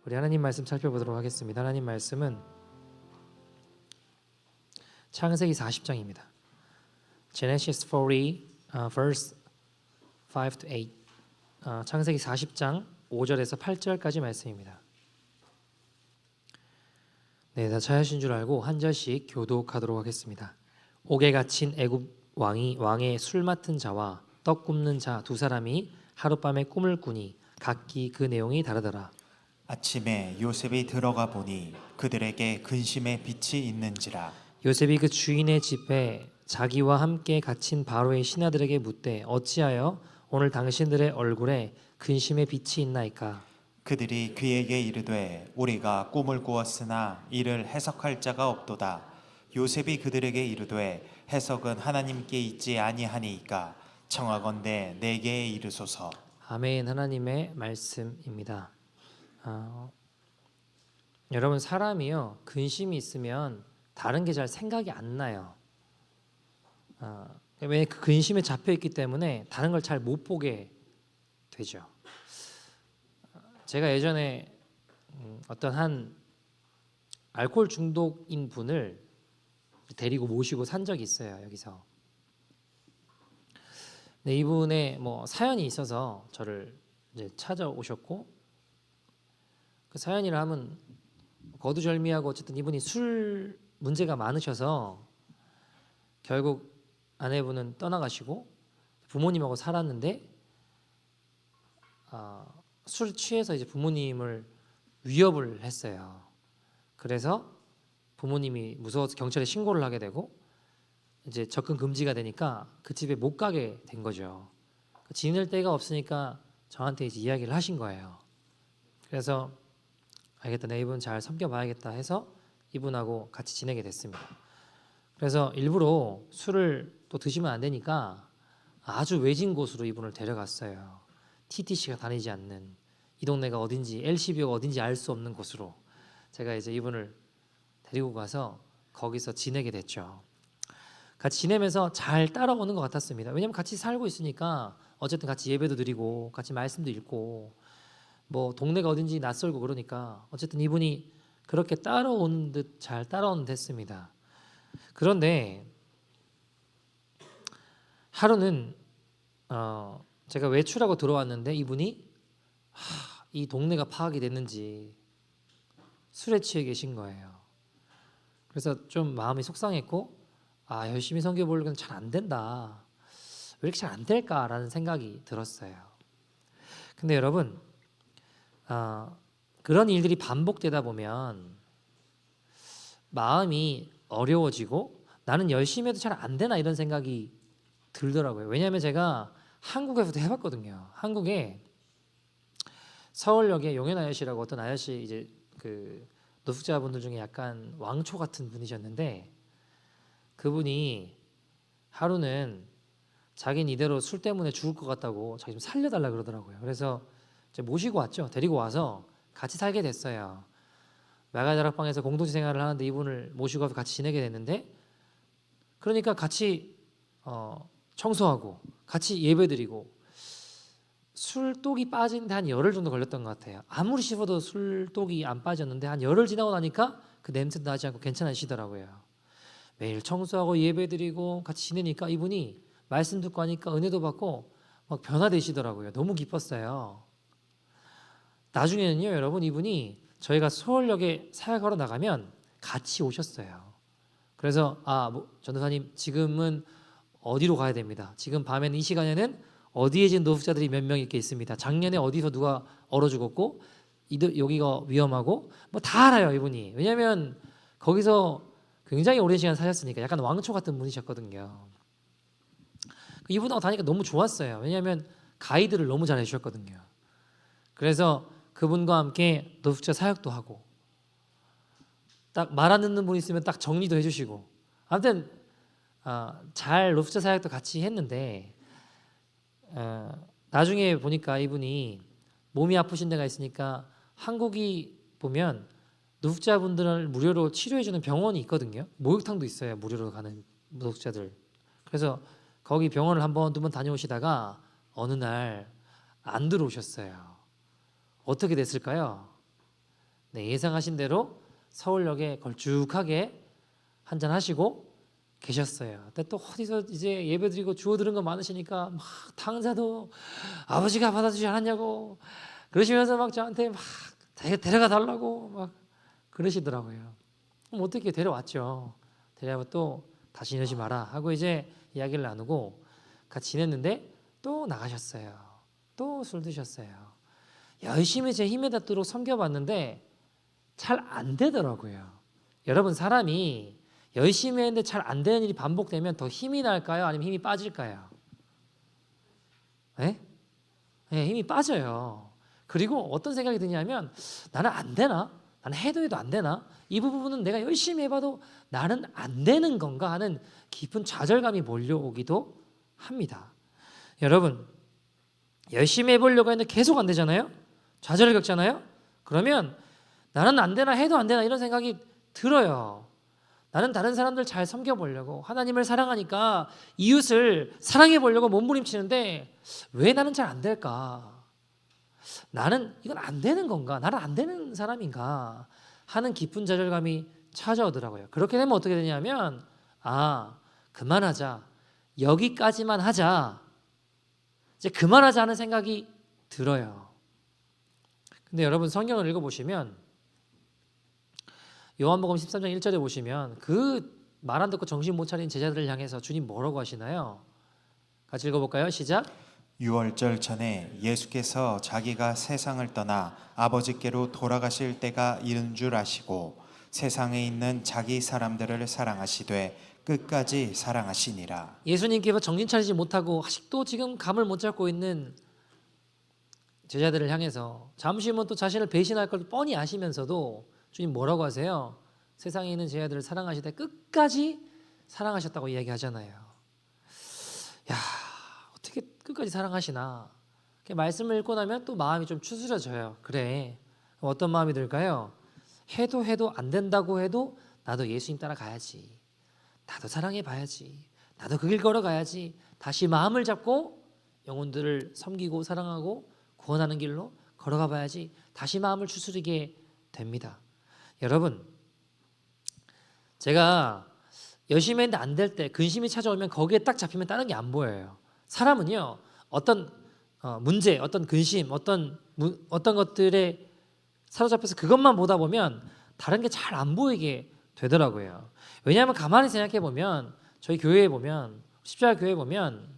우리 하나님 말씀 살펴보도록 하겠습니다. 하나님 말씀은 창세기 40장입니다. Genesis 40, verse 5 to 8. 창세기 40장 5절에서 8절까지 말씀입니다. 네, 다 찾으신 줄 알고 한 절씩 교독하도록 하겠습니다. 옥에 갇힌 애굽 왕의 술 맡은 자와 떡 굽는 자 두 사람이 하룻밤에 꿈을 꾸니 각기 그 내용이 다르더라. 아침에 요셉이 들어가 보니 그들에게 근심의 빛이 있는지라. 요셉이 그 주인의 집에 자기와 함께 갇힌 바로의 신하들에게 묻되 어찌하여 오늘 당신들의 얼굴에 근심의 빛이 있나이까? 그들이 그에게 이르되 우리가 꿈을 꾸었으나 이를 해석할 자가 없도다. 요셉이 그들에게 이르되 해석은 하나님께 있지 아니하니이까 청하건대 내게 이르소서. 아멘. 하나님의 말씀입니다. 여러분, 사람이요 근심이 있으면 다른 게 잘 생각이 안 나요. 왜 그 근심에 잡혀 있기 때문에 다른 걸 잘 못 보게 되죠. 제가 예전에 어떤 한 알코올 중독인 분을 데리고 모시고 산 적이 있어요. 여기서. 근데 이분의 사연이 있어서 저를 이제 찾아오셨고, 그 사연이라 하면 거두절미하고 어쨌든 이분이 술 문제가 많으셔서 결국 아내분은 떠나가시고 부모님하고 살았는데 술 취해서 이제 부모님을 위협을 했어요. 그래서 부모님이 무서워서 경찰에 신고를 하게 되고 이제 접근 금지가 되니까 그 집에 못 가게 된 거죠. 지낼 데가 없으니까 저한테 이제 이야기를 하신 거예요. 그래서 알겠다, 내 이분 잘 섬겨봐야겠다 해서 이분하고 같이 지내게 됐습니다. 그래서 일부러 술을 또 드시면 안 되니까 아주 외진 곳으로 이분을 데려갔어요. TTC가 다니지 않는, 이 동네가 어딘지 LCBO가 어딘지 알 수 없는 곳으로 제가 이제 이분을 데리고 가서 거기서 지내게 됐죠. 같이 지내면서 잘 따라오는 것 같았습니다. 왜냐하면 같이 살고 있으니까 어쨌든 같이 예배도 드리고 같이 말씀도 읽고 동네가 어딘지 낯설고 그러니까 어쨌든 이분이 그렇게 따라오는 듯 잘 따라오는 듯 했습니다. 그런데 하루는 제가 외출하고 들어왔는데 이분이 이 동네가 파악이 됐는지 술에 취해 계신 거예요. 그래서 좀 마음이 속상했고 열심히 섬겨보려고 잘 안 된다. 왜 이렇게 잘 안 될까라는 생각이 들었어요. 근데 여러분, 그런 일들이 반복되다 보면 마음이 어려워지고 나는 열심히 해도 잘 안 되나 이런 생각이 들더라고요. 왜냐하면 제가 한국에서도 해봤거든요. 한국에 서울역에 용현 아저씨라고 어떤 아저씨, 이제 그 노숙자분들 중에 약간 왕초 같은 분이셨는데, 그분이 하루는 자기는 이대로 술 때문에 죽을 것 같다고 자기 좀 살려달라 그러더라고요. 그래서 이제 모시고 왔죠. 데리고 와서 같이 살게 됐어요. 마가다락방에서 공동체 생활을 하는데 이분을 모시고 와서 같이 지내게 됐는데, 그러니까 같이 청소하고 같이 예배드리고 술독이 빠지는데 한 열흘 정도 걸렸던 것 같아요. 아무리 씹어도 술독이 안 빠졌는데 한 열흘 지나고 나니까 그 냄새도 나지 않고 괜찮으시더라고요. 매일 청소하고 예배드리고 같이 지내니까 이분이 말씀 듣고 하니까 은혜도 받고 막 변화되시더라고요. 너무 기뻤어요. 나중에는요, 여러분, 이분이 저희가 서울역에 사역하러 나가면 같이 오셨어요. 그래서 전도사님 지금은 어디로 가야 됩니다. 지금 밤에는 이 시간에는 어디에 지금 노숙자들이 몇 명 이렇게 있습니다. 작년에 어디서 누가 얼어 죽었고 여기가 위험하고 다 알아요, 이분이. 왜냐하면 거기서 굉장히 오랜 시간 사셨으니까. 약간 왕초 같은 분이셨거든요. 이분하고 다니까 너무 좋았어요. 왜냐하면 가이드를 너무 잘 해주셨거든요. 그래서 그분과 함께 노숙자 사역도 하고 딱 말 안 듣는 분 있으면 딱 정리도 해주시고, 아무튼 잘 노숙자 사역도 같이 했는데 나중에 보니까 이분이 몸이 아프신 데가 있으니까 한국이 보면 노숙자분들을 무료로 치료해주는 병원이 있거든요. 목욕탕도 있어요, 무료로 가는 노숙자들. 그래서 거기 병원을 한 번, 두 번 다녀오시다가 어느 날 안 들어오셨어요. 어떻게 됐을까요? 네, 예상하신 대로 서울역에 걸쭉하게 한잔 하시고 계셨어요. 근데 또 어디서 이제 예배드리고 주워 들은 거 많으시니까 막 당사도 아버지가 받아주지 않았냐고 그러시면서 막 저한테 막 데려가 달라고 막 그러시더라고요. 그럼 어떻게 데려왔죠. 데려와서 또 다시 이러지 마라 하고 이제 이야기를 나누고 같이 지냈는데 또 나가셨어요. 또 술 드셨어요. 열심히 제 힘에 닿도록 섬겨봤는데 잘 안 되더라고요. 여러분, 사람이 열심히 했는데 잘 안 되는 일이 반복되면 더 힘이 날까요? 아니면 힘이 빠질까요? 네? 네, 힘이 빠져요. 그리고 어떤 생각이 드냐면 나는 안 되나? 나는 해도 안 되나? 이 부분은 내가 열심히 해봐도 나는 안 되는 건가 하는 깊은 좌절감이 몰려오기도 합니다. 여러분, 열심히 해보려고 했는데 계속 안 되잖아요? 좌절을 겪잖아요? 그러면 나는 안 되나 해도 안 되나 이런 생각이 들어요. 나는 다른 사람들 잘 섬겨보려고 하나님을 사랑하니까 이웃을 사랑해보려고 몸부림치는데 왜 나는 잘 안 될까? 나는 이건 안 되는 건가? 나는 안 되는 사람인가? 하는 깊은 좌절감이 찾아오더라고요. 그렇게 되면 어떻게 되냐면 그만하자. 여기까지만 하자. 이제 그만하자 하는 생각이 들어요. 근데 여러분 성경을 읽어보시면 요한복음 13장 1절에 보시면 그 말 안 듣고 정신 못 차린 제자들을 향해서 주님 뭐라고 하시나요? 같이 읽어볼까요? 시작. 유월절 전에 예수께서 자기가 세상을 떠나 아버지께로 돌아가실 때가 이른 줄 아시고 세상에 있는 자기 사람들을 사랑하시되 끝까지 사랑하시니라. 예수님께서 정신 차리지 못하고 아직도 지금 감을 못 잡고 있는 제자들을 향해서 잠시 후면 또 자신을 배신할 걸 뻔히 아시면서도 주님 뭐라고 하세요? 세상에 있는 제자들을 사랑하시되 끝까지 사랑하셨다고 이야기하잖아요. 야, 어떻게 끝까지 사랑하시나? 말씀을 읽고 나면 또 마음이 좀 추스려져요. 그래, 어떤 마음이 들까요? 해도 안 된다고 해도 나도 예수님 따라가야지. 나도 사랑해봐야지. 나도 그 길 걸어가야지. 다시 마음을 잡고 영혼들을 섬기고 사랑하고 구원하는 길로 걸어가 봐야지. 다시 마음을 추스리게 됩니다. 여러분, 제가 열심히 했는데 안 될 때 근심이 찾아오면 거기에 딱 잡히면 다른 게 안 보여요. 사람은요, 어떤 문제, 어떤 근심, 어떤 것들에 사로잡혀서 그것만 보다 보면 다른 게 잘 안 보이게 되더라고요. 왜냐하면 가만히 생각해 보면 저희 교회에 보면 십자가 교회에 보면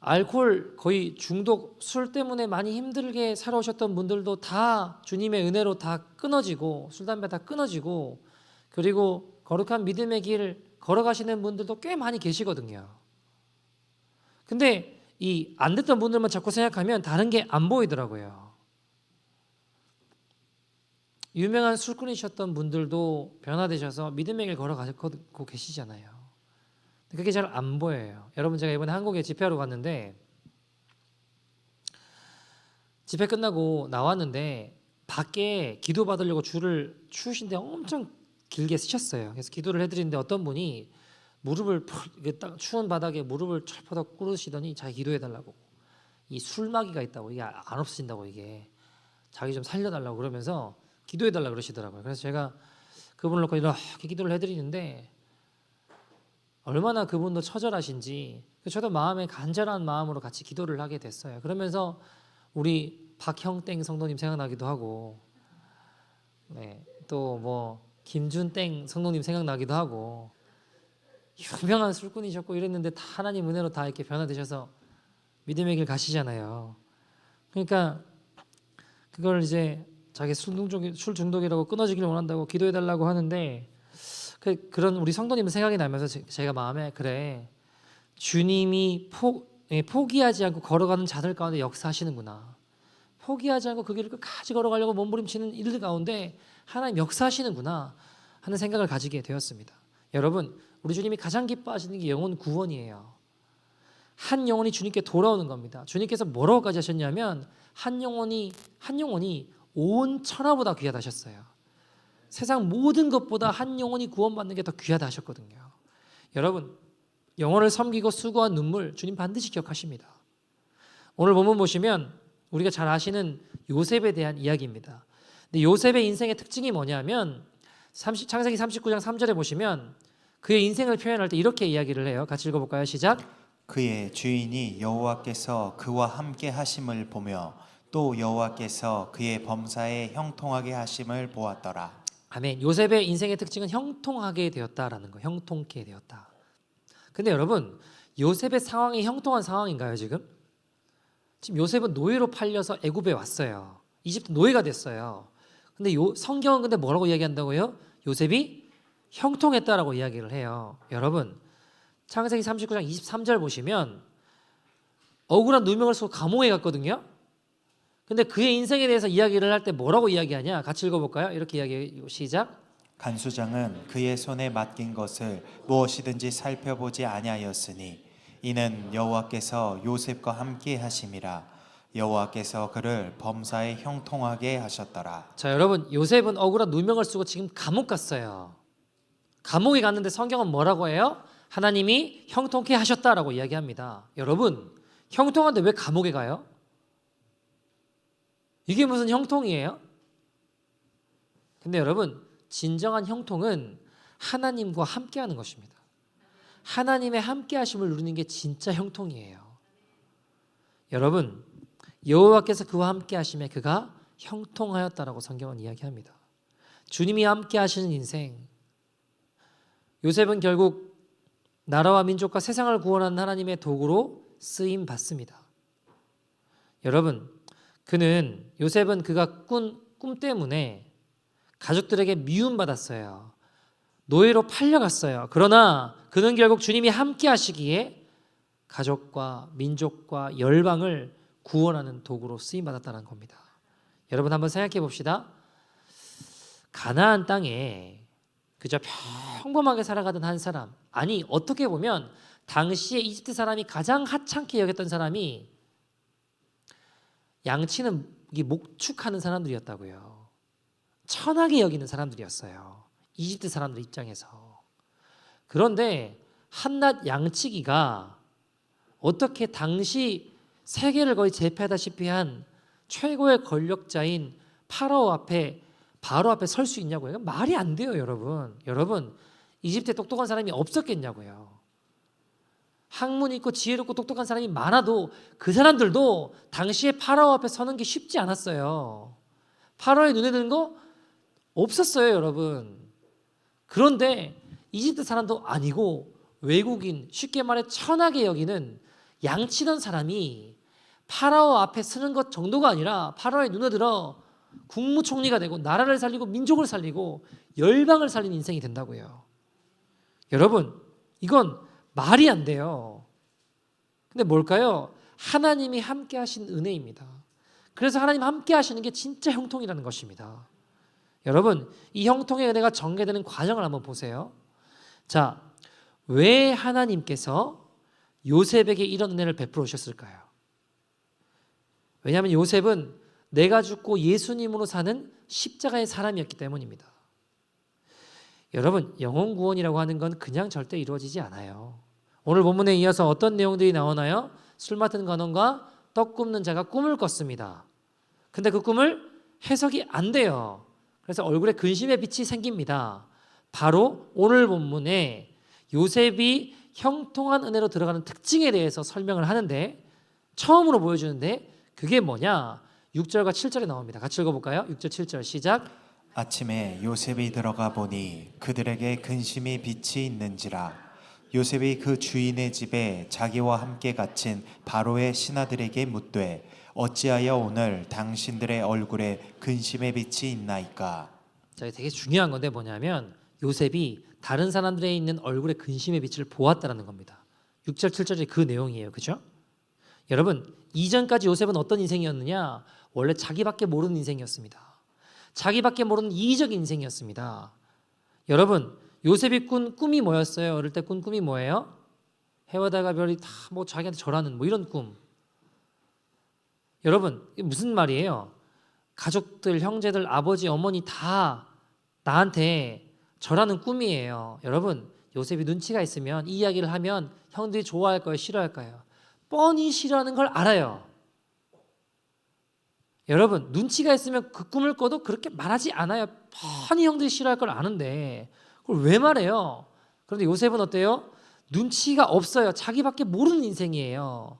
알코올 거의 중독, 술 때문에 많이 힘들게 살아오셨던 분들도 다 주님의 은혜로 다 끊어지고 술 담배 다 끊어지고 그리고 거룩한 믿음의 길 걸어가시는 분들도 꽤 많이 계시거든요. 근데 이 안 됐던 분들만 자꾸 생각하면 다른 게 안 보이더라고요. 유명한 술꾼이셨던 분들도 변화되셔서 믿음의 길 걸어가고 계시잖아요. 그게 잘 안 보여요. 여러분, 제가 이번에 한국에 집회하러 갔는데 집회 끝나고 나왔는데 밖에 기도 받으려고 줄을 추우신데 엄청 길게 쓰셨어요. 그래서 기도를 해드리는데 어떤 분이 무릎을 딱 추운 바닥에 무릎을 철퍼덕 꿇으시더니 자기 기도해달라고, 이 술마귀가 있다고, 이게 안 없어진다고, 이게 자기 좀 살려달라고 그러면서 기도해달라고 그러시더라고요. 그래서 제가 그분을 놓고 이렇게 기도를 해드리는데 얼마나 그분도 처절하신지 저도 마음에 간절한 마음으로 같이 기도를 하게 됐어요. 그러면서 우리 박형땡 성도님 생각나기도 하고, 네, 또 뭐 김준땡 성도님 생각나기도 하고, 유명한 술꾼이셨고 이랬는데 다 하나님 은혜로 다 이렇게 변화되셔서 믿음의 길 가시잖아요. 그러니까 그걸 이제 자기 술 중독이라고 끊어지기를 원한다고 기도해달라고 하는데 그런 우리 성도님 생각이 나면서 제가 마음에 그래, 주님이 포기하지 않고 걸어가는 자들 가운데 역사하시는구나. 포기하지 않고 그 길을 끝까지 걸어가려고 몸부림치는 이들 가운데 하나님 역사하시는구나 하는 생각을 가지게 되었습니다. 여러분, 우리 주님이 가장 기뻐하시는 게 영혼 구원이에요. 한 영혼이 주님께 돌아오는 겁니다. 주님께서 뭐라고까지 하셨냐면 한 영혼이 온 천하보다 귀하다 하셨어요. 세상 모든 것보다 한 영혼이 구원받는 게 더 귀하다 하셨거든요. 여러분, 영혼을 섬기고 수고한 눈물 주님 반드시 기억하십니다. 오늘 본문 보시면 우리가 잘 아시는 요셉에 대한 이야기입니다. 근데 요셉의 인생의 특징이 뭐냐면 창세기 39장 3절에 보시면 그의 인생을 표현할 때 이렇게 이야기를 해요. 같이 읽어볼까요? 시작. 그의 주인이 여호와께서 그와 함께 하심을 보며 또 여호와께서 그의 범사에 형통하게 하심을 보았더라. 아멘. 요셉의 인생의 특징은 형통하게 되었다라는 거. 형통케 되었다. 근데 여러분, 요셉의 상황이 형통한 상황인가요, 지금? 지금 요셉은 노예로 팔려서 애굽에 왔어요. 이집트 노예가 됐어요. 근데 성경은 근데 뭐라고 이야기한다고요? 요셉이 형통했다라고 이야기를 해요. 여러분, 창세기 39장 23절 보시면 억울한 누명을 쓰고 감옥에 갔거든요. 근데 그의 인생에 대해서 이야기를 할 때 뭐라고 이야기하냐? 같이 읽어볼까요? 이렇게 이야기해요. 시작. 간수장은 그의 손에 맡긴 것을 무엇이든지 살펴보지 아니하였으니 이는 여호와께서 요셉과 함께 하심이라. 여호와께서 그를 범사에 형통하게 하셨더라. 자, 여러분, 요셉은 억울한 누명을 쓰고 지금 감옥 갔어요. 감옥에 갔는데 성경은 뭐라고 해요? 하나님이 형통케 하셨다라고 이야기합니다. 여러분, 형통한데 왜 감옥에 가요? 이게 무슨 형통이에요? 근데 여러분, 진정한 형통은 하나님과 함께하는 것입니다. 하나님의 함께하심을 누리는 게 진짜 형통이에요. 여러분, 여호와께서 그와 함께하심에 그가 형통하였다라고 성경은 이야기합니다. 주님이 함께하시는 인생. 요셉은 결국 나라와 민족과 세상을 구원하는 하나님의 도구로 쓰임 받습니다. 여러분, 요셉은 그가 꾼 꿈 때문에 가족들에게 미움받았어요. 노예로 팔려갔어요. 그러나 그는 결국 주님이 함께 하시기에 가족과 민족과 열방을 구원하는 도구로 쓰임받았다는 겁니다. 여러분 한번 생각해 봅시다. 가나안 땅에 그저 평범하게 살아가던 한 사람, 아니 어떻게 보면 당시에 이집트 사람이 가장 하찮게 여겼던 사람이 양치는 목축하는 사람들이었다고요. 천하게 여기는 사람들이었어요. 이집트 사람들 입장에서. 그런데 한낱 양치기가 어떻게 당시 세계를 거의 제패하다시피 한 최고의 권력자인 바로 앞에 설 수 있냐고요? 말이 안 돼요, 여러분. 여러분, 이집트에 똑똑한 사람이 없었겠냐고요. 학문 있고 지혜롭고 똑똑한 사람이 많아도 그 사람들도 당시에 파라오 앞에 서는 게 쉽지 않았어요. 파라오의 눈에 드는 거 없었어요, 여러분. 그런데 이집트 사람도 아니고 외국인, 쉽게 말해 천하게 여기는 양치던 사람이 파라오 앞에 서는 것 정도가 아니라 파라오의 눈에 들어 국무총리가 되고 나라를 살리고 민족을 살리고 열방을 살린 인생이 된다고요. 여러분, 이건 말이 안 돼요. 근데 뭘까요? 하나님이 함께 하신 은혜입니다. 그래서 하나님 함께 하시는 게 진짜 형통이라는 것입니다. 여러분, 이 형통의 은혜가 전개되는 과정을 한번 보세요. 자, 왜 하나님께서 요셉에게 이런 은혜를 베풀어 주셨을까요? 왜냐하면 요셉은 내가 죽고 예수님으로 사는 십자가의 사람이었기 때문입니다. 여러분, 영혼 구원이라고 하는 건 그냥 절대 이루어지지 않아요. 오늘 본문에 이어서 어떤 내용들이 나오나요? 술 맡은 관원과 떡 굽는 자가 꿈을 꿨습니다. 근데 그 꿈을 해석이 안 돼요. 그래서 얼굴에 근심의 빛이 생깁니다. 바로 오늘 본문에 요셉이 형통한 은혜로 들어가는 특징에 대해서 설명을 하는데 처음으로 보여주는데 그게 뭐냐? 6절과 7절에 나옵니다. 같이 읽어볼까요? 6절 7절 시작. 아침에 요셉이 들어가 보니 그들에게 근심의 빛이 있는지라. 요셉이 그 주인의 집에 자기와 함께 갇힌 바로의 신하들에게 묻되 어찌하여 오늘 당신들의 얼굴에 근심의 빛이 있나이까. 자, 되게 중요한 건데 뭐냐면 요셉이 다른 사람들에 있는 얼굴에 근심의 빛을 보았다라는 겁니다. 6절 7절이 그 내용이에요. 그죠? 여러분, 이전까지 요셉은 어떤 인생이었느냐? 원래 자기밖에 모르는 인생이었습니다. 자기밖에 모르는 이기적인 인생이었습니다. 여러분, 요셉이 꾼 꿈이 뭐였어요? 어릴 때 꾼 꿈이 뭐예요? 해와 달과 별이 다 뭐 자기한테 절하는 뭐 이런 꿈. 여러분, 이게 무슨 말이에요? 가족들, 형제들, 아버지, 어머니 다 나한테 절하는 꿈이에요. 여러분, 요셉이 눈치가 있으면 이 이야기를 하면 형들이 좋아할까요? 싫어할까요? 뻔히 싫어하는 걸 알아요. 여러분 눈치가 있으면 그 꿈을 꿔도 그렇게 말하지 않아요. 뻔히 형들이 싫어할 걸 아는데 그걸 왜 말해요? 그런데 요셉은 어때요? 눈치가 없어요. 자기밖에 모르는 인생이에요.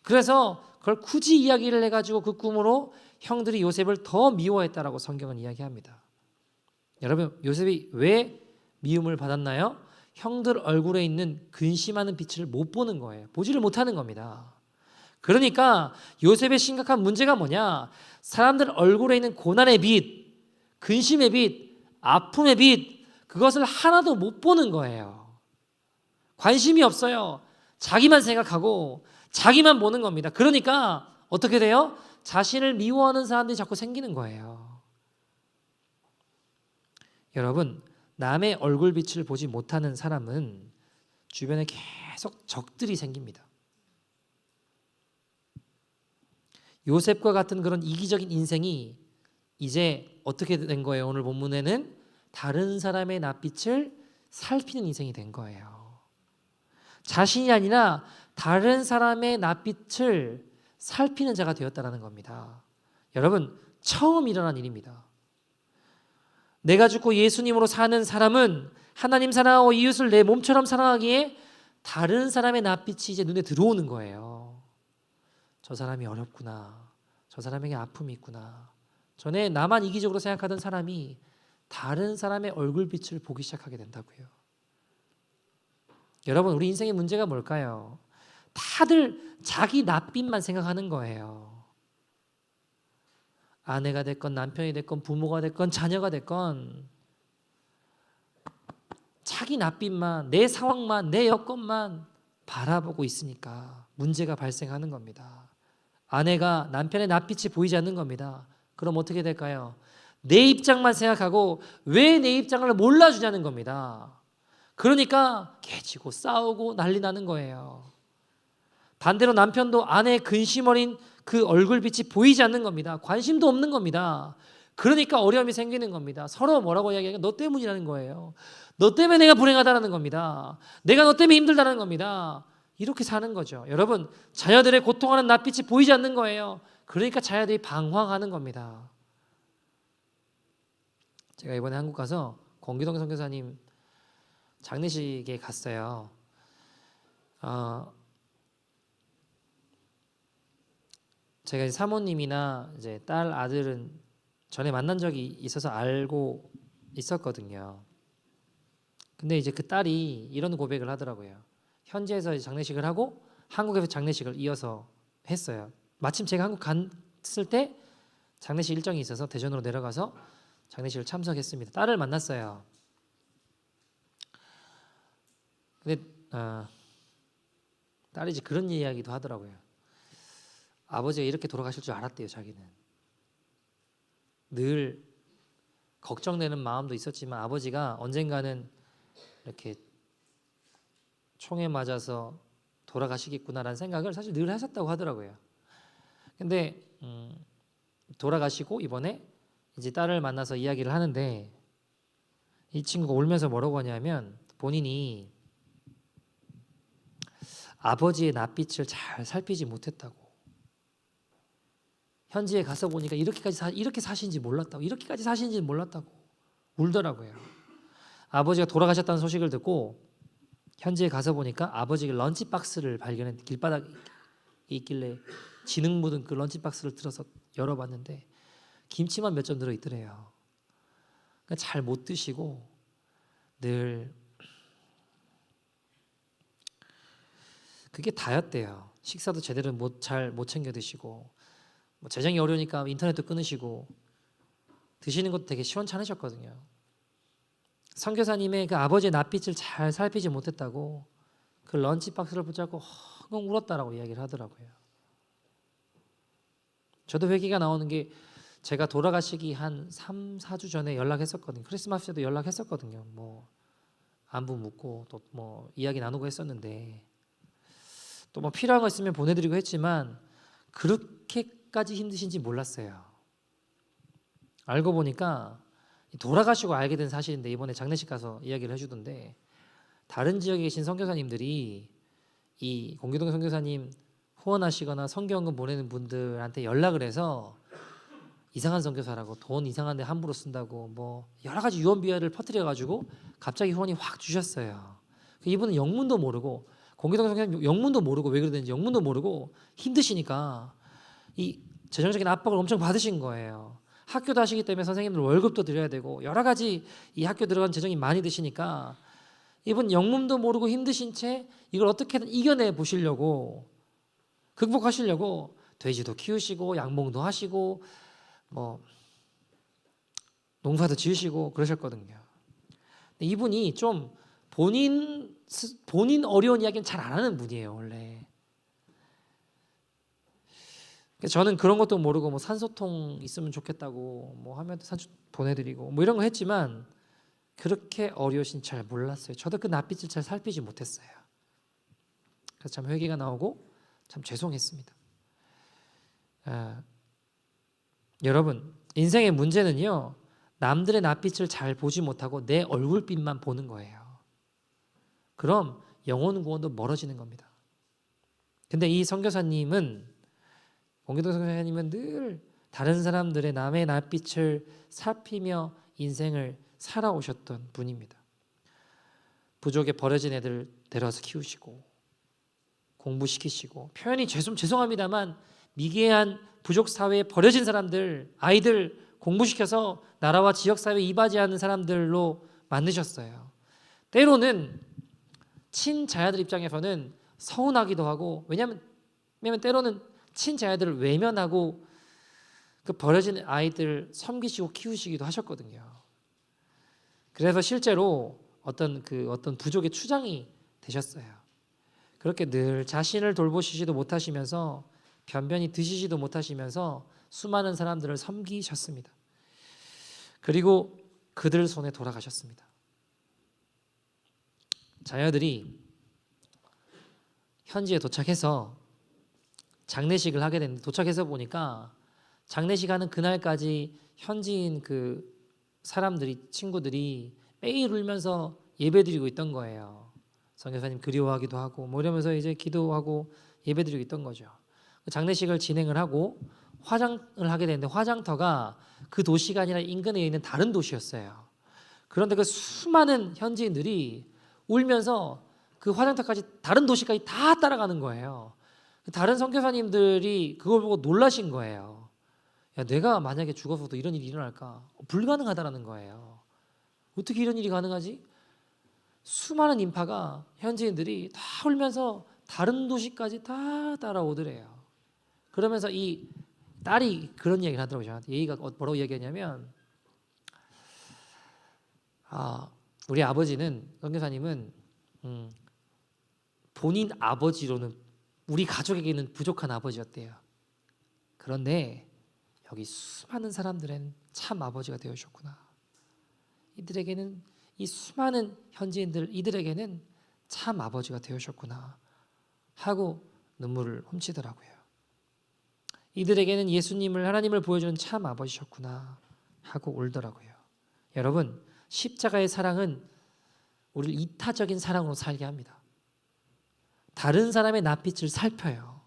그래서 그걸 굳이 이야기를 해가지고 그 꿈으로 형들이 요셉을 더 미워했다라고 성경은 이야기합니다. 여러분 요셉이 왜 미움을 받았나요? 형들 얼굴에 있는 근심하는 빛을 못 보는 거예요. 보지를 못하는 겁니다. 그러니까 요셉의 심각한 문제가 뭐냐? 사람들 얼굴에 있는 고난의 빛, 근심의 빛, 아픔의 빛, 그것을 하나도 못 보는 거예요. 관심이 없어요. 자기만 생각하고 자기만 보는 겁니다. 그러니까 어떻게 돼요? 자신을 미워하는 사람들이 자꾸 생기는 거예요. 여러분, 남의 얼굴빛을 보지 못하는 사람은 주변에 계속 적들이 생깁니다. 요셉과 같은 그런 이기적인 인생이 이제 어떻게 된 거예요? 오늘 본문에는 다른 사람의 낯빛을 살피는 인생이 된 거예요. 자신이 아니라 다른 사람의 낯빛을 살피는 자가 되었다는 겁니다. 여러분, 처음 일어난 일입니다. 내가 죽고 예수님으로 사는 사람은 하나님 사랑하고 이웃을 내 몸처럼 사랑하기에 다른 사람의 낯빛이 이제 눈에 들어오는 거예요. 저 사람이 어렵구나. 저 사람에게 아픔이 있구나. 전에 나만 이기적으로 생각하던 사람이 다른 사람의 얼굴빛을 보기 시작하게 된다고요. 여러분, 우리 인생의 문제가 뭘까요? 다들 자기 낯빛만 생각하는 거예요. 아내가 됐건 남편이 됐건 부모가 됐건 자녀가 됐건 자기 낯빛만, 내 상황만, 내 여건만 바라보고 있으니까 문제가 발생하는 겁니다. 아내가 남편의 낯빛이 보이지 않는 겁니다. 그럼 어떻게 될까요? 내 입장만 생각하고 왜 내 입장을 몰라주냐는 겁니다. 그러니까 개치고 싸우고 난리 나는 거예요. 반대로 남편도 아내의 근심 어린 그 얼굴빛이 보이지 않는 겁니다. 관심도 없는 겁니다. 그러니까 어려움이 생기는 겁니다. 서로 뭐라고 이야기하니까 너 때문이라는 거예요. 너 때문에 내가 불행하다는 겁니다. 내가 너 때문에 힘들다는 겁니다. 이렇게 사는 거죠. 여러분, 자녀들의 고통하는 낯빛이 보이지 않는 거예요. 그러니까 자녀들이 방황하는 겁니다. 제가 이번에 한국 가서 권기동 선교사님 장례식에 갔어요. 제가 사모님이나 이제 딸 아들은 전에 만난 적이 있어서 알고 있었거든요. 근데 이제 그 딸이 이런 고백을 하더라고요. 현지에서 장례식을 하고 한국에서 장례식을 이어서 했어요. 마침 제가 한국 갔을 때 장례식 일정이 있어서 대전으로 내려가서 장례식을 참석했습니다. 딸을 만났어요. 근데 딸이 이제 그런 이야기도 하더라고요. 아버지가 이렇게 돌아가실 줄 알았대요. 자기는 늘 걱정되는 마음도 있었지만 아버지가 언젠가는 이렇게 총에 맞아서 돌아가시겠구나라는 생각을 사실 늘 하셨다고 하더라고요. 근데 돌아가시고 이번에 이제 딸을 만나서 이야기를 하는데 이 친구가 울면서 뭐라고 하냐면 본인이 아버지의 낯빛을 잘 살피지 못했다고. 현지에 가서 보니까 이렇게 사신지 몰랐다고. 이렇게까지 사신지 몰랐다고 울더라고요. 아버지가 돌아가셨다는 소식을 듣고 현지에 가서 보니까 아버지가 런치박스를 발견했는데 길바닥에 있길래 지능 묻은 그 런치박스를 들어서 열어봤는데 김치만 몇 점 들어있더래요. 그러니까 잘 못 드시고 늘 그게 다였대요. 식사도 제대로 잘 못 챙겨 드시고 뭐 재정이 어려우니까 인터넷도 끊으시고 드시는 것도 되게 시원찮으셨거든요. 선교사님의 그 아버지의 낯빛을 잘 살피지 못했다고 그 런치박스를 붙잡고 헝헝 울었다라고 이야기를 하더라고요. 저도 회개가 나오는 게 제가 돌아가시기 한 3, 4주 전에 연락했었거든요. 크리스마스 때도 연락했었거든요. 뭐 안부 묻고 또 뭐 이야기 나누고 했었는데 또 뭐 필요한 거 있으면 보내드리고 했지만 그렇게까지 힘드신지 몰랐어요. 알고 보니까 돌아가시고 알게 된 사실인데 이번에 장례식 가서 이야기를 해주던데 다른 지역에 계신 선교사님들이 이 권기동 선교사님 후원하시거나 선교헌금 보내는 분들한테 연락을 해서 이상한 선교사라고 돈 이상한 데 함부로 쓴다고 뭐 여러 가지 유언비어를 퍼뜨려 가지고 갑자기 후원이 확 주셨어요. 이분은 영문도 모르고 공기동 선교사님 영문도 모르고 왜 그러는지 영문도 모르고 힘드시니까 이 재정적인 압박을 엄청 받으신 거예요. 학교도 하시기 때문에 선생님들 월급도 드려야 되고 여러 가지 이 학교 들어간 재정이 많이 드시니까 이분 영문도 모르고 힘드신 채 이걸 어떻게든 이겨내 보시려고 극복하시려고 돼지도 키우시고 양봉도 하시고 뭐 농사도 지으시고 그러셨거든요. 근데 이분이 좀 본인 어려운 이야기는 잘 안 하는 분이에요 원래. 그래서 저는 그런 것도 모르고 뭐 산소통 있으면 좋겠다고 뭐 하면 산소 보내드리고 뭐 이런 거 했지만 그렇게 어려우신 잘 몰랐어요. 저도 그 낯빛을 잘 살피지 못했어요. 그래서 참 회개가 나오고 참 죄송했습니다. 여러분 인생의 문제는요 남들의 낯빛을 잘 보지 못하고 내 얼굴빛만 보는 거예요. 그럼 영혼 구원도 멀어지는 겁니다. 근데 이 선교사님은 공기동 선교사님은 늘 다른 사람들의 남의 낯빛을 살피며 인생을 살아오셨던 분입니다. 부족에 버려진 애들 데려와서 키우시고 공부시키시고 표현이 죄송합니다만 미개한 부족 사회에 버려진 사람들 아이들 공부시켜서 나라와 지역사회에 이바지하는 사람들로 만드셨어요. 때로는 친자녀들 입장에서는 서운하기도 하고 왜냐하면 때로는 친자녀들을 외면하고 그 버려진 아이들 섬기시고 키우시기도 하셨거든요. 그래서 실제로 어떤 부족의 추장이 되셨어요. 그렇게 늘 자신을 돌보시지도 못하시면서 변변히 드시지도 못하시면서 수많은 사람들을 섬기셨습니다. 그리고 그들 손에 돌아가셨습니다. 자녀들이 현지에 도착해서 장례식을 하게 됐는데 도착해서 보니까 장례식 하는 그날까지 현지인 그 사람들이 친구들이 매일 울면서 예배드리고 있던 거예요. 선교사님 그리워하기도 하고 뭐 이러면서 이제 기도하고 예배드리고 있던 거죠. 장례식을 진행을 하고 화장을 하게 됐는데 화장터가 그 도시가 아니라 인근에 있는 다른 도시였어요. 그런데 그 수많은 현지인들이 울면서 그 화장터까지 다른 도시까지 다 따라가는 거예요. 다른 선교사님들이 그걸 보고 놀라신 거예요. 야, 내가 만약에 죽어서도 이런 일이 일어날까? 불가능하다라는 거예요. 어떻게 이런 일이 가능하지? 수많은 인파가 현지인들이 다 울면서 다른 도시까지 다 따라오더래요. 그러면서 이 딸이 그런 얘기를 하더라고요. 저한테 얘기가 뭐라고 얘기하냐면 우리 아버지는 선교사님은 본인 아버지로는 우리 가족에게는 부족한 아버지였대요. 그런데 여기 수많은 사람들은 참 아버지가 되어주셨구나. 이들에게는 이 수많은 현지인들 이들에게는 참 아버지가 되어주셨구나 하고 눈물을 훔치더라고요. 이들에게는 예수님을 하나님을 보여주는 참 아버지셨구나 하고 울더라고요. 여러분 십자가의 사랑은 우리를 이타적인 사랑으로 살게 합니다. 다른 사람의 낯빛을 살펴요.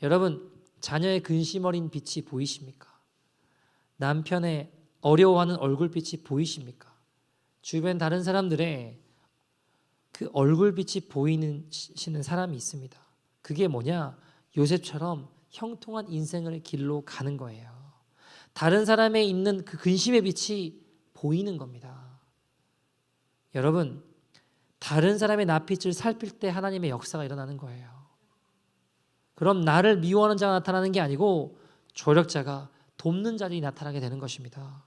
여러분 자녀의 근심 어린 빛이 보이십니까? 남편의 어려워하는 얼굴빛이 보이십니까? 주변 다른 사람들의 그 얼굴빛이 보이시는 사람이 있습니다. 그게 뭐냐? 요셉처럼 형통한 인생을 길로 가는 거예요. 다른 사람의 있는 그 근심의 빛이 보이는 겁니다. 여러분 다른 사람의 낯빛을 살필 때 하나님의 역사가 일어나는 거예요. 그럼 나를 미워하는 자가 나타나는 게 아니고 조력자가 돕는 자들이 나타나게 되는 것입니다.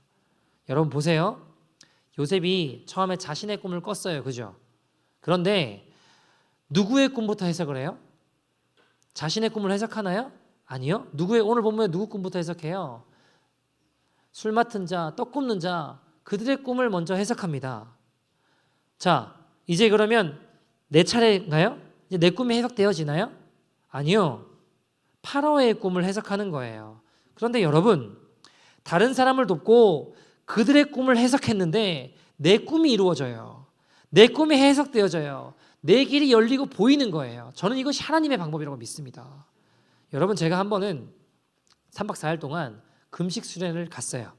여러분 보세요. 요셉이 처음에 자신의 꿈을 꿨어요. 그죠? 그런데 누구의 꿈부터 해석을 해요? 자신의 꿈을 해석하나요? 아니요. 오늘 본문에 누구 꿈부터 해석해요? 술 맡은 자, 떡 굽는 자, 그들의 꿈을 먼저 해석합니다. 자, 이제 그러면 내 차례인가요? 이제 내 꿈이 해석되어지나요? 아니요. 파라오의 꿈을 해석하는 거예요. 그런데 여러분, 다른 사람을 돕고 그들의 꿈을 해석했는데 내 꿈이 이루어져요. 내 꿈이 해석되어져요. 내 길이 열리고 보이는 거예요. 저는 이것이 하나님의 방법이라고 믿습니다. 여러분, 제가 한 번은 3박 4일 동안 금식 수련을 갔어요.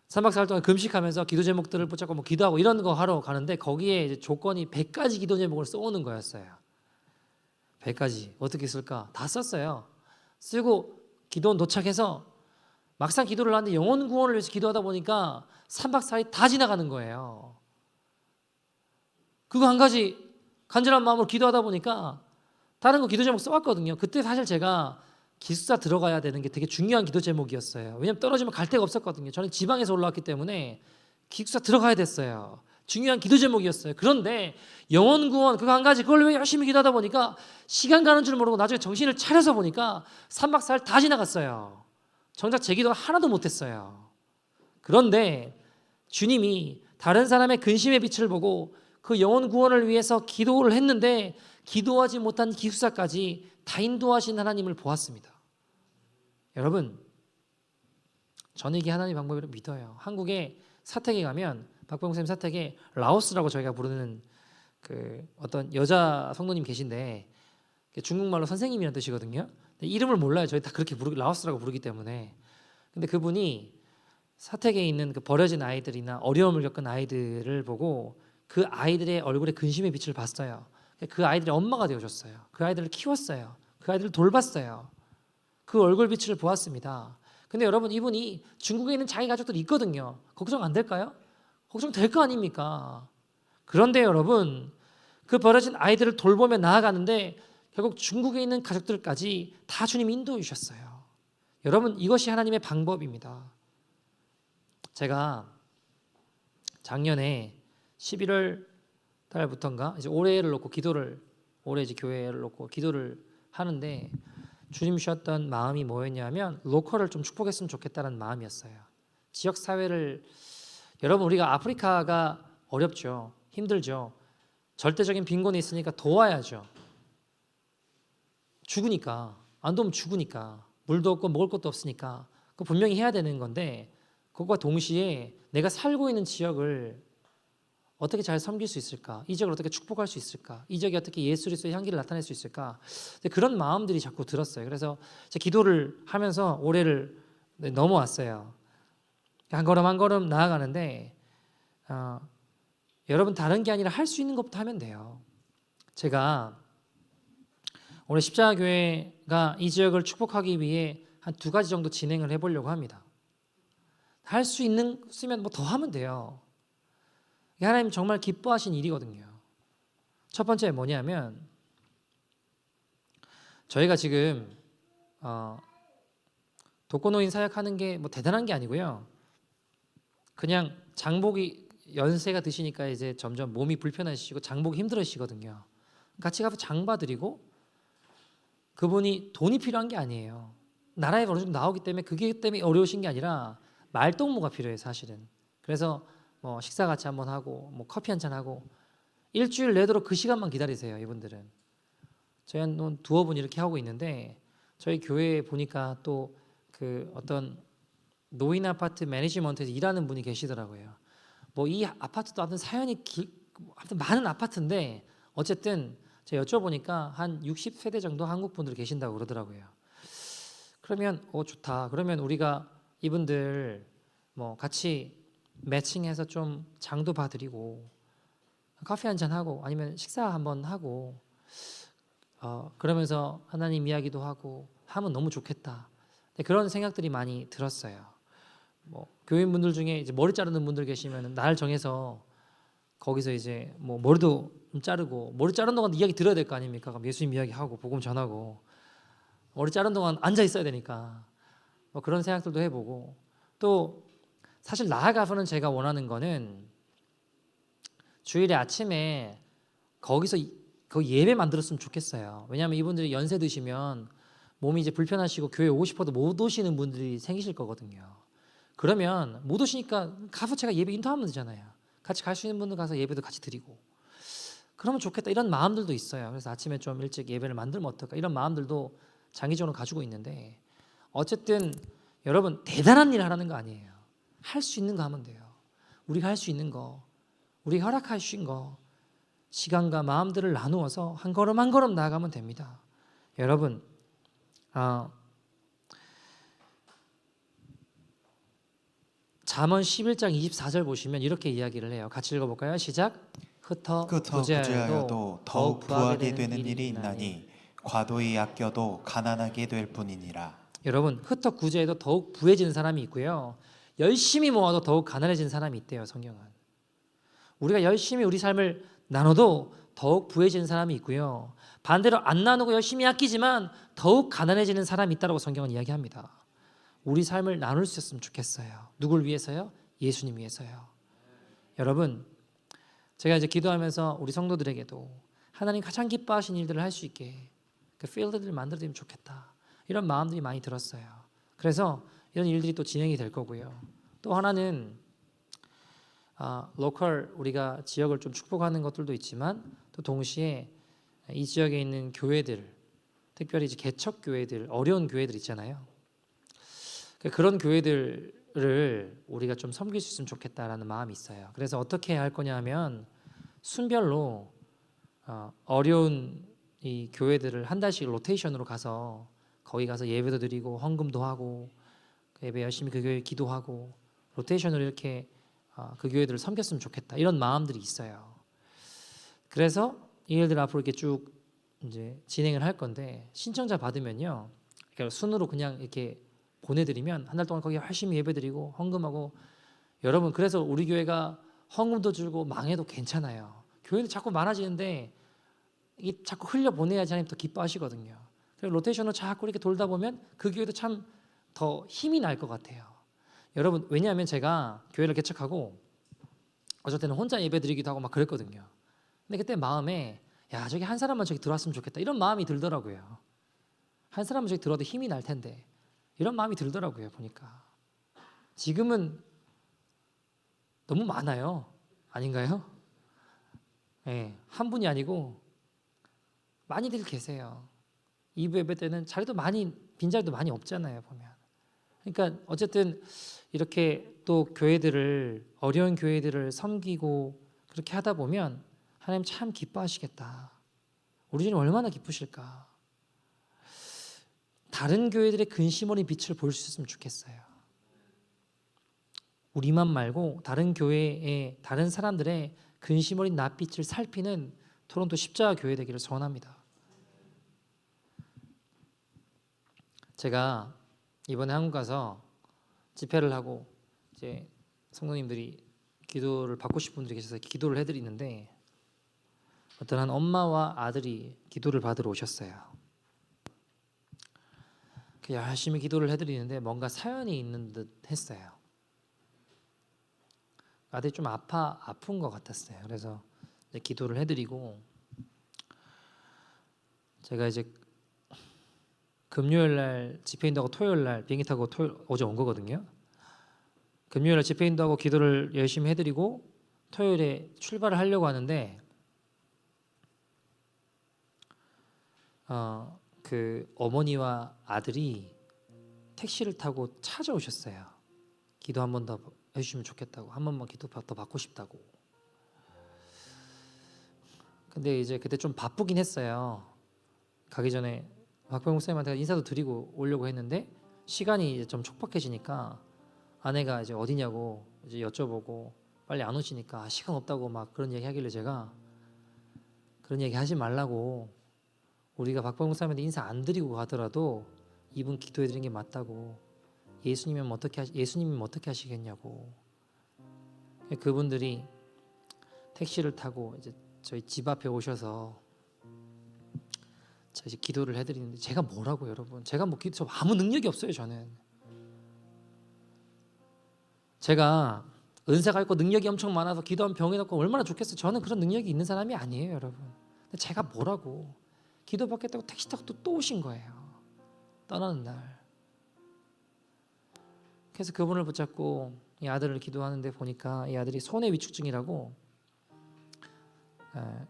3박 4일 동안 금식하면서 기도 제목들을 붙잡고 뭐 기도하고 이런 거 하러 가는데 거기에 이제 조건이 100가지 기도 제목을 써오는 거였어요. 100가지 어떻게 쓸까? 다 썼어요. 쓰고 기도원 도착해서 막상 기도를 하는데 영혼 구원을 위해서 기도하다 보니까 3박 4일 다 지나가는 거예요. 그거 한 가지 간절한 마음으로 기도하다 보니까 다른 거 기도 제목 써왔거든요. 그때 사실 제가 기숙사 들어가야 되는 게 되게 중요한 기도 제목이었어요. 왜냐면 떨어지면 갈 데가 없었거든요. 저는 지방에서 올라왔기 때문에 기숙사 들어가야 됐어요. 중요한 기도 제목이었어요. 그런데 영혼 구원 그거 한 가지 그걸 왜 열심히 기도하다 보니까 시간 가는 줄 모르고 나중에 정신을 차려서 보니까 3박 4일 다 지나갔어요. 정작 제 기도를 하나도 못했어요. 그런데 주님이 다른 사람의 근심의 빛을 보고 그 영혼 구원을 위해서 기도를 했는데 기도하지 못한 기숙사까지 다 인도하신 하나님을 보았습니다. 여러분, 저는 이게 하나님의 방법이라고 믿어요. 한국에 사택에 가면 박병국 선생님 사택에 라오스라고 저희가 부르는 그 어떤 여자 성도님 계신데 중국말로 선생님이라는 뜻이거든요. 이름을 몰라요. 저희 다 그렇게 라오스라고 부르기 때문에. 근데 그분이 사택에 있는 그 버려진 아이들이나 어려움을 겪은 아이들을 보고 그 아이들의 얼굴에 근심의 빛을 봤어요. 그 아이들의 엄마가 되어줬어요. 그 아이들을 키웠어요. 그 아이들을 돌봤어요. 그 얼굴 빛을 보았습니다. 근데 여러분, 이분이 중국에 있는 자기 가족들이 있거든요. 걱정 안 될까요? 걱정될 거 아닙니까? 그런데 여러분, 그 버려진 아이들을 돌보며 나아가는데 결국 중국에 있는 가족들까지 다 주님이 인도해 주셨어요. 여러분, 이것이 하나님의 방법입니다. 제가 작년에 11월 달부터인가 이제 올해를 놓고 기도를 올해 이제 교회를 놓고 기도를 하는데 주님 주셨던 마음이 뭐였냐면 로컬을 좀 축복했으면 좋겠다는 마음이었어요. 지역 사회를 여러분, 우리가 아프리카가 어렵죠. 힘들죠. 절대적인 빈곤이 있으니까 도와야죠. 죽으니까. 안 도우면 죽으니까. 물도 없고 먹을 것도 없으니까. 그거 분명히 해야 되는 건데 그것과 동시에 내가 살고 있는 지역을 어떻게 잘 섬길 수 있을까? 이 지역을 어떻게 축복할 수 있을까? 이 지역이 어떻게 예수 그리스도의 향기를 나타낼 수 있을까? 그런 마음들이 자꾸 들었어요. 그래서 제 기도를 하면서 올해를 넘어왔어요. 한 걸음 한 걸음 나아가는데 여러분, 다른 게 아니라 할 수 있는 것부터 하면 돼요. 제가 올해 십자가교회가 이 지역을 축복하기 위해 한 2가지 정도 진행을 해보려고 합니다. 할 수 있는 쓰면 뭐 더 하면 돼요. 하나님 정말 기뻐하신 일이거든요. 첫 번째 뭐냐면 저희가 지금 독거노인 사역하는 게 뭐 대단한 게 아니고요. 그냥 장복이 연세가 드시니까 이제 점점 몸이 불편하시고 장복이 힘들으시거든요. 같이 가서 장 봐드리고 그분이 돈이 필요한 게 아니에요. 나라에 어느 정도 나오기 때문에 그게 때문에 어려우신 게 아니라 말동무가 필요해요, 사실은. 그래서 뭐 식사 같이 한번 하고 뭐 커피 한잔 하고 일주일 내도록 그 시간만 기다리세요. 이분들은 저희 한 2분 이렇게 하고 있는데 저희 교회에 보니까 또 그 어떤 노인 아파트 매니지먼트에서 일하는 분이 계시더라고요. 뭐 이 아파트도 하여튼 사연이 아무튼 많은 아파트인데 어쨌든 제가 여쭤보니까 한 60세대 정도 한국 분들 계신다고 그러더라고요. 그러면 좋다. 그러면 우리가 이분들 뭐 같이 매칭해서 좀 장도 봐드리고 커피 한잔 하고 아니면 식사 한번 하고 그러면서 하나님 이야기도 하고 하면 너무 좋겠다. 그런 생각들이 많이 들었어요. 뭐 교인분들 중에 이제 머리 자르는 분들 계시면 날 정해서 거기서 이제 뭐 머리도 좀 자르고 머리 자른 동안 이야기 들어야 될 거 아닙니까? 그럼 예수님 이야기하고 복음 전하고 머리 자른 동안 앉아 있어야 되니까 뭐 그런 생각들도 해보고 또 사실 나아가서는 제가 원하는 거는 주일에 아침에 거기서 그 예배 만들었으면 좋겠어요. 왜냐하면 이분들이 연세 드시면 몸이 이제 불편하시고 교회 오고 싶어도 못 오시는 분들이 생기실 거거든요. 그러면 못 오시니까 가서 제가 예배 인도하면 되잖아요. 같이 갈 수 있는 분들 가서 예배도 같이 드리고 그러면 좋겠다 이런 마음들도 있어요. 그래서 아침에 좀 일찍 예배를 만들면 어떨까 이런 마음들도 장기적으로 가지고 있는데 어쨌든 여러분 대단한 일 하라는 거 아니에요. 할 수 있는 거 하면 돼요. 우리가 할 수 있는 거, 우리가 허락하신 거 시간과 마음들을 나누어서 한 걸음 한 걸음 나아가면 됩니다. 여러분, 잠언 11장 24절 보시면 이렇게 이야기를 해요. 같이 읽어볼까요? 시작. 흩어 부재하여도 더욱 부하게 되는 일이 있나니 과도히 아껴도 가난하게 될 뿐이니라. 여러분, 흩어 구제해도 더욱 부해지는 사람이 있고요, 열심히 모아도 더욱 가난해진 사람이 있대요. 성경은 우리가 열심히 우리 삶을 나눠도 더욱 부해지는 사람이 있고요, 반대로 안 나누고 열심히 아끼지만 더욱 가난해지는 사람이 있다고 성경은 이야기합니다. 우리 삶을 나눌 수 있었으면 좋겠어요. 누굴 위해서요? 예수님 위해서요. 여러분, 제가 이제 기도하면서 우리 성도들에게도 하나님 가장 기뻐하시는 일들을 할 수 있게 그 필드들을 만들어드리면 좋겠다, 이런 마음들이 많이 들었어요. 그래서 이런 일들이 또 진행이 될 거고요. 또 하나는 로컬, 우리가 지역을 좀 축복하는 것들도 있지만 또 동시에 이 지역에 있는 교회들, 특별히 이제 개척 교회들, 어려운 교회들 있잖아요. 그런 교회들을 우리가 좀 섬길 수 있으면 좋겠다라는 마음이 있어요. 그래서 어떻게 할 거냐 하면 순별로 어려운 이 교회들을 한 달씩 로테이션으로 가서 거기 가서 예배도 드리고 헌금도 하고 예배 열심히 그 교회 기도하고 로테이션으로 이렇게 그 교회들을 섬겼으면 좋겠다, 이런 마음들이 있어요. 그래서 이 일들 앞으로 이렇게 쭉 이제 진행을 할 건데, 신청자 받으면요, 그러니까 순으로 그냥 이렇게 보내드리면 한 달 동안 거기 열심히 예배드리고 헌금하고, 여러분 그래서 우리 교회가 헌금도 주고 망해도 괜찮아요. 교회는 자꾸 많아지는데 이게 자꾸 흘려 보내야지 하나님 더 기뻐하시거든요. 그래서 로테이션으로 자꾸 이렇게 돌다 보면 그 교회도 참 더 힘이 날 것 같아요. 여러분, 왜냐하면 제가 교회를 개척하고 어쩔 때는 혼자 예배드리기도 하고 막 그랬거든요. 근데 그때 마음에 야, 저기 한 사람만 저기 들어왔으면 좋겠다, 이런 마음이 들더라고요. 한 사람만 저기 들어와도 힘이 날 텐데, 이런 마음이 들더라고요. 보니까 지금은 너무 많아요. 아닌가요? 네, 한 분이 아니고 많이들 계세요. 2부 예배 때는 자리도 많이, 빈자리도 많이 없잖아요, 보면. 그러니까 어쨌든 이렇게 또 교회들을, 어려운 교회들을 섬기고 그렇게 하다 보면 하나님 참 기뻐하시겠다, 우리 주님 얼마나 기쁘실까. 다른 교회들의 근심 어린 빛을 볼 수 있으면 좋겠어요. 우리만 말고 다른 교회의 다른 사람들의 근심 어린 낯빛을 살피는 토론토 십자가 교회 되기를 소원합니다. 제가 이번에 한국 가서 집회를 하고 이제 성도님들이 기도를 받고 싶은 분들이 계셔서 기도를 해드리는데, 어떤 한 엄마와 아들이 기도를 받으러 오셨어요. 열심히 기도를 해드리는데 뭔가 사연이 있는 듯 했어요. 아들이 좀 아픈 것 같았어요. 그래서 이제 기도를 해드리고, 제가 이제 금요일 날 집회인도 하고 토요일 날 비행기 타고 어제 온 거거든요. 금요일 날 집회인도 하고 기도를 열심히 해드리고 토요일에 출발을 하려고 하는데 그 어머니와 아들이 택시를 타고 찾아오셨어요. 기도 한 번 더 해주시면 좋겠다고, 한 번만 기도 더 받고 싶다고. 근데 이제 그때 좀 바쁘긴 했어요. 가기 전에 박병 목사님한테 인사도 드리고 오려고 했는데 시간이 이제 좀 촉박해지니까 아내가 이제 어디냐고 이제 여쭤보고 빨리 안 오시니까 시간 없다고 막 그런 얘기 하길래, 제가 그런 얘기 하지 말라고, 우리가 박병 목사님한테 인사 안 드리고 가더라도 이분 기도해 드리는 게 맞다고, 예수님이면 어떻게 하시겠냐고. 그분들이 택시를 타고 이제 저희 집 앞에 오셔서 제가 이제 기도를 해드리는데, 제가 뭐라고, 여러분, 제가 뭐 저 아무 능력이 없어요. 저는 제가 은사가 있고 능력이 엄청 많아서 기도하면 병이 낫고 얼마나 좋겠어요. 저는 그런 능력이 있는 사람이 아니에요, 여러분. 근데 제가 뭐라고, 기도받겠다고 택시 타고 또 오신 거예요, 떠나는 날. 그래서 그분을 붙잡고 이 아들을 기도하는데 보니까 이 아들이 손해 위축증이라고,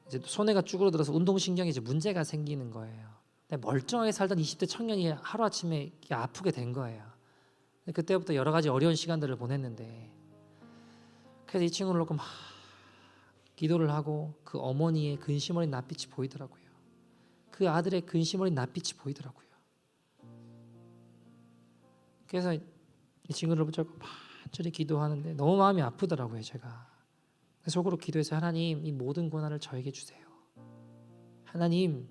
이제 손해가 쭈그러들어서 운동신경에 이제 문제가 생기는 거예요. 근데 멀쩡하게 살던 20대 청년이 하루아침에 아프게 된 거예요. 그때부터 여러 가지 어려운 시간들을 보냈는데, 그래서 이 친구를 놓고 막 기도를 하고 그 어머니의 근심 어린 낯빛이 보이더라고요. 그 아들의 근심 어린 낯빛이 보이더라고요. 그래서 이 친구를 붙잡고 간절히 기도하는데 너무 마음이 아프더라고요. 제가 속으로 기도해서 하나님 이 모든 고난을 저에게 주세요. 하나님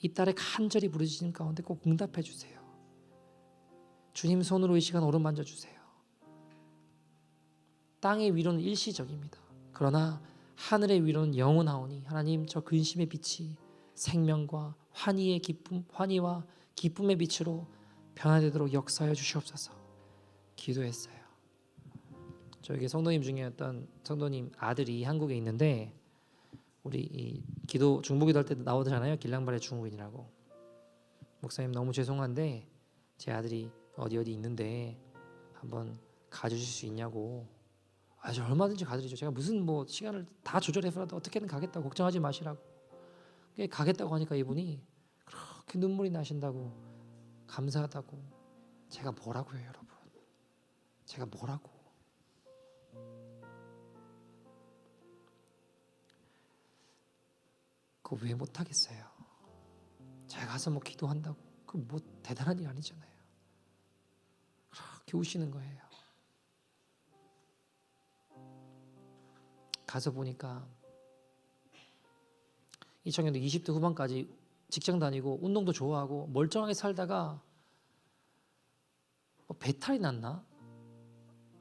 이 딸의 간절히 부르짖음 가운데 꼭 응답해 주세요. 주님 손으로 이 시간 오른만져 주세요. 땅의 위로는 일시적입니다. 그러나 하늘의 위로는 영원하오니 하나님 저 근심의 빛이 생명과 환희와 기쁨의 빛으로 변화되도록 역사하여 주시옵소서. 기도했어요. 저에게 성도님 중에 어떤 성도님 아들이 한국에 있는데 우리 이 기도 중보기도 할 때 나오잖아요. 길랑발의 중국인이라고. 목사님 너무 죄송한데 제 아들이 어디 있는데 한번 가주실 수 있냐고. 저 얼마든지 가드리죠. 제가 무슨 뭐 시간을 다 조절해서라도 어떻게든 가겠다고, 걱정하지 마시라고. 가겠다고 하니까 이분이 그렇게 눈물이 나신다고, 감사하다고. 제가 뭐라고요, 여러분? 제가 뭐라고? 그거 왜 못하겠어요? 제가 가서 뭐 기도한다고 그 뭐 대단한 일 아니잖아요. 그렇게 우시는 거예요. 가서 보니까 이 청년도 20대 후반까지 직장 다니고 운동도 좋아하고 멀쩡하게 살다가 배탈이 났나?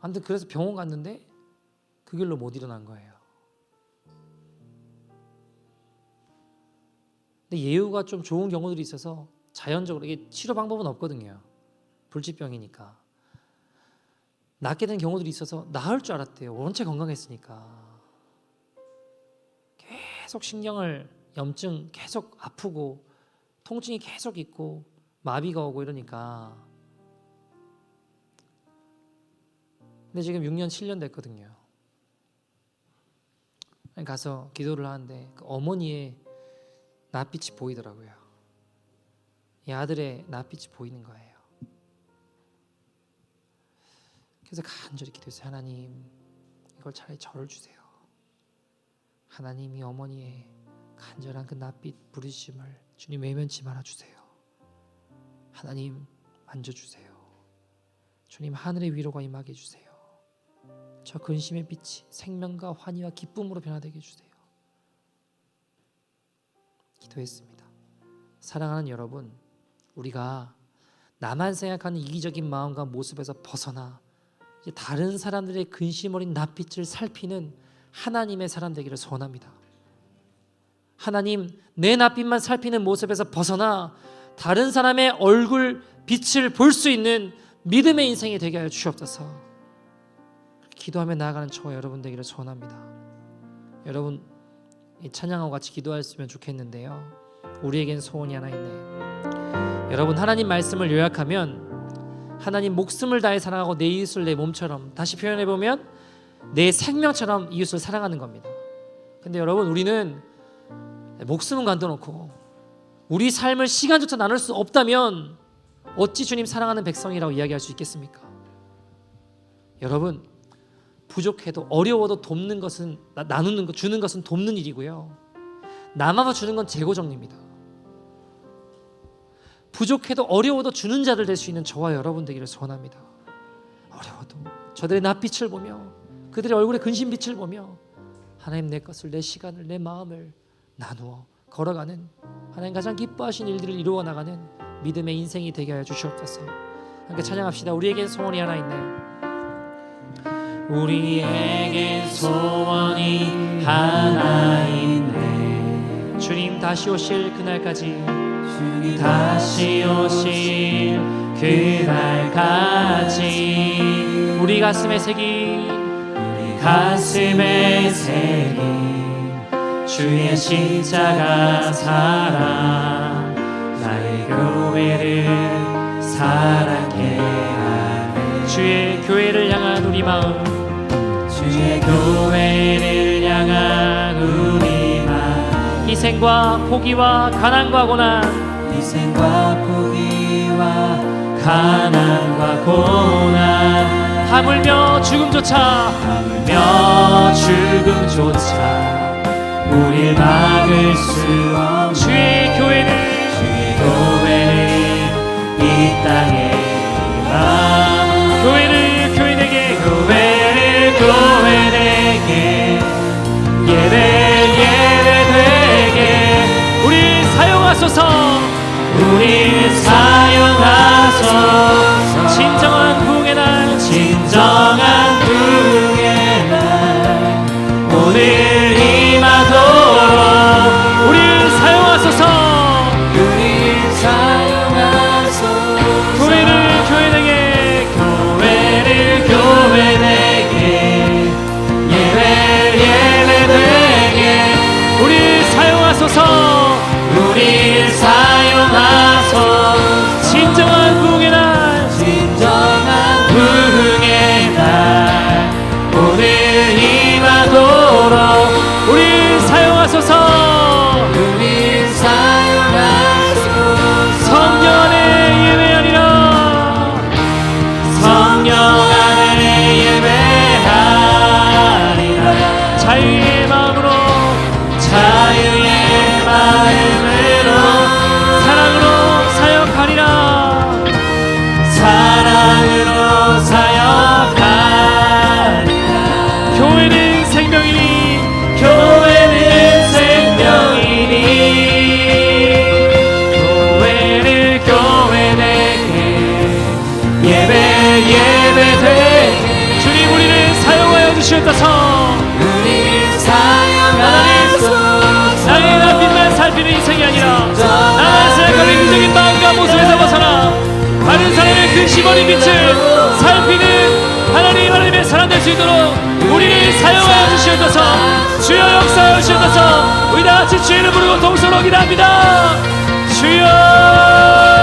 아무튼 그래서 병원 갔는데 그 길로 못 일어난 거예요. 근데 예후가 좀 좋은 경우들이 있어서 자연적으로 이게 치료 방법은 없거든요. 불치병이니까. 낫게 된 경우들이 있어서 나을 줄 알았대요. 원체 건강했으니까. 계속 염증 계속 아프고 통증이 계속 있고 마비가 오고 이러니까. 근데 지금 6년 7년 됐거든요. 가서 기도를 하는데 그 어머니의 낯빛이 보이더라고요. 이 아들의 낯빛이 보이는 거예요. 그래서 간절히 기도했어요. 하나님 이걸 차라리 저를 주세요. 하나님이 어머니의 간절한 그 낯빛 부르심을 주님 외면치 말아주세요. 하나님 만져주세요. 주님 하늘의 위로가 임하게 해주세요. 저 근심의 빛이 생명과 환희와 기쁨으로 변화되게 해주세요. 기도했습니다. 사랑하는 여러분, 우리가 나만 생각하는 이기적인 마음과 모습에서 벗어나 이제 다른 사람들의 근심 어린 낯빛을 살피는 하나님의 사람 되기를 소원합니다. 하나님, 내 낯빛만 살피는 모습에서 벗어나 다른 사람의 얼굴 빛을 볼 수 있는 믿음의 인생이 되게 하여 주시옵소서. 기도하며 나아가는 저와 여러분 되기를 소원합니다. 여러분 이 찬양하고 같이 기도했으면 좋겠는데요. 우리에겐 소원이 하나 있네요. 여러분 하나님 말씀을 요약하면 하나님 목숨을 다해 사랑하고 내 이웃을 내 몸처럼, 다시 표현해보면 내 생명처럼 이웃을 사랑하는 겁니다. 근데 여러분 우리는 목숨은 간둬놓고 우리 삶을 시간조차 나눌 수 없다면 어찌 주님 사랑하는 백성이라고 이야기할 수 있겠습니까? 여러분 부족해도 어려워도 돕는 것은 나누는 것, 주는 것은 돕는 일이고요. 남아서 주는 건 재고 정리입니다. 부족해도 어려워도 주는 자들 될 수 있는 저와 여러분 되기를 소원합니다. 어려워도 저들의 낯빛을 보며 그들의 얼굴에 근심빛을 보며 하나님 내 것을, 내 시간을, 내 마음을 나누어 걸어가는 하나님 가장 기뻐하신 일들을 이루어 나가는 믿음의 인생이 되게 하여 주시옵소서. 함께 찬양합시다. 우리에겐 소원이 하나 있네요. 우리에겐 소원이 하나 있네. 주님 다시 오실 그날까지, 주님 다시 오실 그날까지 우리 가슴에 새긴 주의 십자가 사랑, 나의 교회를 사랑케 하네. 주의 교회를 향한 우리 마음, 주의 교회를 향한 우리 마음. 희생과 포기와 가난과 고난, 희생과 포기와 가난과 고난 하물며 죽음조차 우릴 막을 수 없는 주의 교회를 이 땅에 교회를 교회되게 예배되게 우리 사용하소서 진정한 부흥의 날 오늘 임하도록 우리를 사용하소서 교회를 교회되게 예배되게 우리를 사용하소서 진정한 부흥의 날 오늘 임하도록 우리를 사용하소서 성령 안에 예배하리라 자유의 마음으로 사랑으로 사역하리라 교회는 생명이니 교회를 교회되게 예배되게 주님 우리를 사용하여 주시옵소서 나의 앞빛만 살피는 인생이 아니라 나의 생각하는 인적인 마음과 모습에서 벗어나 다른 사람의 그 시버린 빛을 살피는 하나님의 사람 될 수 있도록 우리를 사용하여 주시옵소서 주여 역사하여 주시옵소서 우리 다같이 주의 이름 부르고 동서로 기도합니다 주여